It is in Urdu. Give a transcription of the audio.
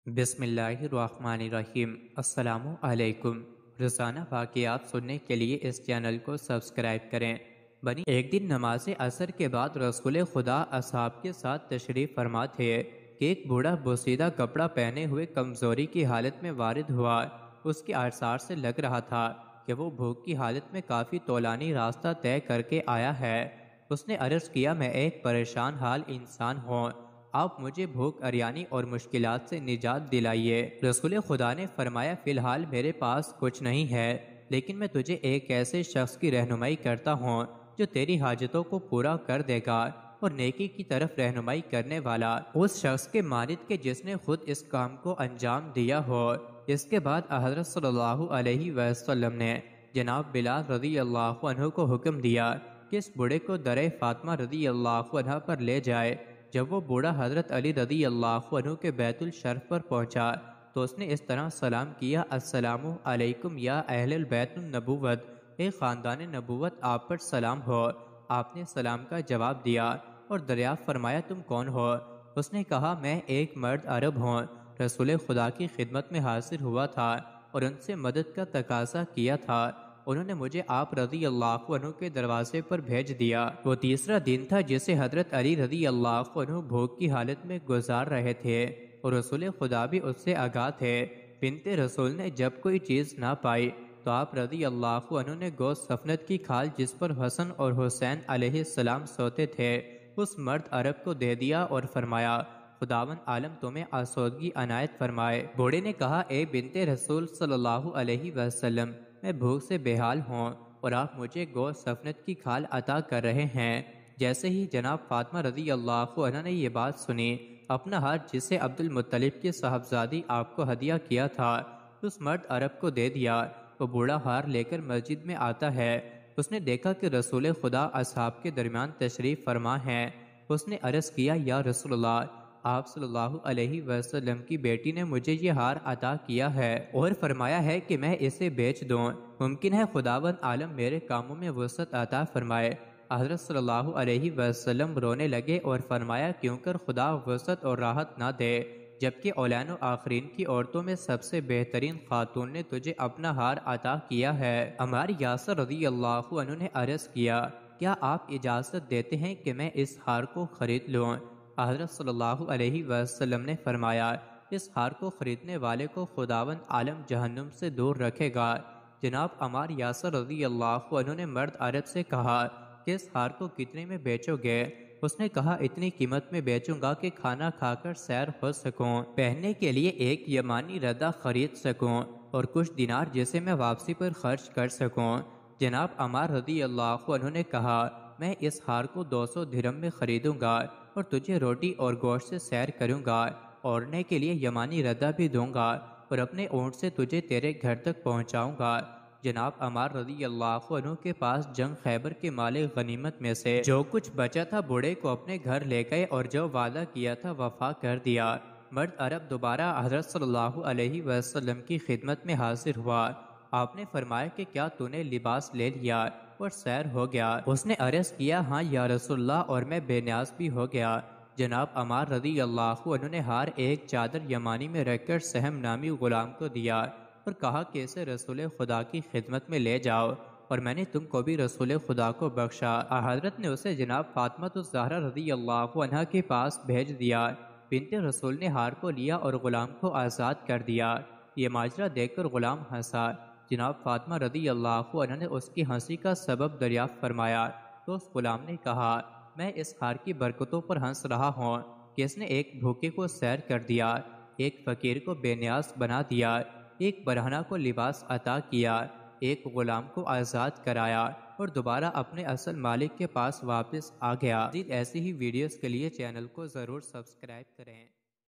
بسم اللہ الرحمن الرحیم۔ السلام علیکم۔ روزانہ واقعات سننے کے لیے اس چینل کو سبسکرائب کریں۔ ایک دن نماز عصر کے بعد رسول خدا اصحاب کے ساتھ تشریف فرما تھے کہ ایک بوڑھا بوسیدہ کپڑا پہنے ہوئے کمزوری کی حالت میں وارد ہوا۔ اس کے آثار سے لگ رہا تھا کہ وہ بھوک کی حالت میں کافی طولانی راستہ طے کر کے آیا ہے۔ اس نے عرض کیا، میں ایک پریشان حال انسان ہوں، آپ مجھے بھوک اریانی اور مشکلات سے نجات دلائیے۔ رسول خدا نے فرمایا، فی الحال میرے پاس کچھ نہیں ہے، لیکن میں تجھے ایک ایسے شخص کی رہنمائی کرتا ہوں جو تیری حاجتوں کو پورا کر دے گا اور نیکی کی طرف رہنمائی کرنے والا اس شخص کے مانند کے جس نے خود اس کام کو انجام دیا ہو۔ اس کے بعد حضرت صلی اللہ علیہ وسلم نے جناب بلال رضی اللہ عنہ کو حکم دیا کہ اس بوڑھے کو درِ فاطمہ رضی اللہ عنہ پر لے جائے۔ جب وہ بوڑھا حضرت علی رضی اللہ عنہ کے بیت الشرف پر پہنچا تو اس نے اس طرح سلام کیا، السلام علیکم یا اہل البیت النبوت، اے خاندان نبوت، آپ پر سلام ہو۔ آپ نے سلام کا جواب دیا اور دریافت فرمایا، تم کون ہو؟ اس نے کہا، میں ایک مرد عرب ہوں، رسول خدا کی خدمت میں حاضر ہوا تھا اور ان سے مدد کا تقاضا کیا تھا۔ انہوں نے مجھے آپ رضی اللہ عنہ کے دروازے پر بھیج دیا۔ وہ تیسرا دن تھا جسے حضرت علی رضی اللہ عنہ بھوک کی حالت میں گزار رہے تھے اور رسول خدا بھی اس سے آگاہ تھے۔ بنت رسول نے جب کوئی چیز نہ پائی تو آپ رضی اللہ عنہ نے گوشت سفنت کی کھال جس پر حسن اور حسین علیہ السلام سوتے تھے اس مرد عرب کو دے دیا اور فرمایا، خداوند عالم تمہیں آسودگی عنایت فرمائے۔ بوڑھے نے کہا، اے بنت رسول صلی اللہ علیہ وسلم، میں بھوک سے بےحال ہوں اور آپ مجھے گوشت سفنت کی کھال عطا کر رہے ہیں۔ جیسے ہی جناب فاطمہ رضی اللہ عنہ نے یہ بات سنی، اپنا ہاتھ جسے عبد المطلب کی صاحبزادی آپ کو ہدیہ کیا تھا اس مرد عرب کو دے دیا۔ وہ بوڑھا ہار لے کر مسجد میں آتا ہے۔ اس نے دیکھا کہ رسول خدا اصحاب کے درمیان تشریف فرما ہے۔ اس نے عرض کیا، یا رسول اللہ، آپ صلی اللہ علیہ وسلم کی بیٹی نے مجھے یہ ہار عطا کیا ہے اور فرمایا ہے کہ میں اسے بیچ دوں، ممکن ہے خداوند عالم میرے کاموں میں وسعت عطا فرمائے۔ حضرت صلی اللہ علیہ وسلم رونے لگے اور فرمایا، کیوں کر خدا وسعت اور راحت نہ دے، جبکہ اولین و آخرین کی عورتوں میں سب سے بہترین خاتون نے تجھے اپنا ہار عطا کیا ہے۔ عمار یاسر رضی اللہ عنہ نے عرض کیا، کیا آپ اجازت دیتے ہیں کہ میں اس ہار کو خرید لوں؟ حضرت صلی اللہ علیہ وسلم نے فرمایا، اس ہار کو خریدنے والے کو خداوند عالم جہنم سے دور رکھے گا۔ جناب عمار یاسر رضی اللہ عنہ نے مرد عرب سے کہا کہ اس ہار کو کتنے میں بیچو گے؟ اس نے کہا، اتنی قیمت میں بیچوں گا کہ کھانا کھا کر سیر ہو سکوں، پہننے کے لیے ایک یمانی ردہ خرید سکوں اور کچھ دینار جسے میں واپسی پر خرچ کر سکوں۔ جناب عمار رضی اللہ عنہ نے کہا، میں اس ہار کو 200 درہم میں خریدوں گا اور تجھے روٹی اور گوشت سے سیر کروں گا، اوڑھنے کے لیے یمانی ردہ بھی دوں گا اور اپنے اونٹ سے تجھے تیرے گھر تک پہنچاؤں گا۔ جناب عمار رضی اللہ عنہ کے پاس جنگ خیبر کے مال غنیمت میں سے جو کچھ بچا تھا بوڑھے کو اپنے گھر لے گئے اور جو وعدہ کیا تھا وفا کر دیا۔ مرد عرب دوبارہ حضرت صلی اللہ علیہ وسلم کی خدمت میں حاضر ہوا۔ آپ نے فرمایا کہ کیا تو نے لباس لے لیا اور سیر ہو گیا؟ اس نے عرض کیا، ہاں یا رسول اللہ، اور میں بے نیاز بھی ہو گیا۔ جناب عمار رضی اللہ عنہ نے ہار ایک چادر یمانی میں رکھ کر سہم نامی غلام کو دیا اور کہا کہ اسے رسول خدا کی خدمت میں لے جاؤ اور میں نے تم کو بھی رسول خدا کو بخشا۔ حضرت نے اسے جناب فاطمہ الزہرا رضی اللہ عنہا کے پاس بھیج دیا۔ بنت رسول نے ہار کو لیا اور غلام کو آزاد کر دیا۔ یہ ماجرا دیکھ کر غلام ہنسا۔ جناب فاطمہ رضی اللہ عنہ نے اس کی ہنسی کا سبب دریافت فرمایا تو اس غلام نے کہا، میں اس ہار کی برکتوں پر ہنس رہا ہوں کہ اس نے ایک بھوکے کو سیر کر دیا، ایک فقیر کو بے نیاز بنا دیا، ایک برہنہ کو لباس عطا کیا، ایک غلام کو آزاد کرایا اور دوبارہ اپنے اصل مالک کے پاس واپس آ گیا۔ مزید ایسی ہی ویڈیوز کے لیے چینل کو ضرور سبسکرائب کریں۔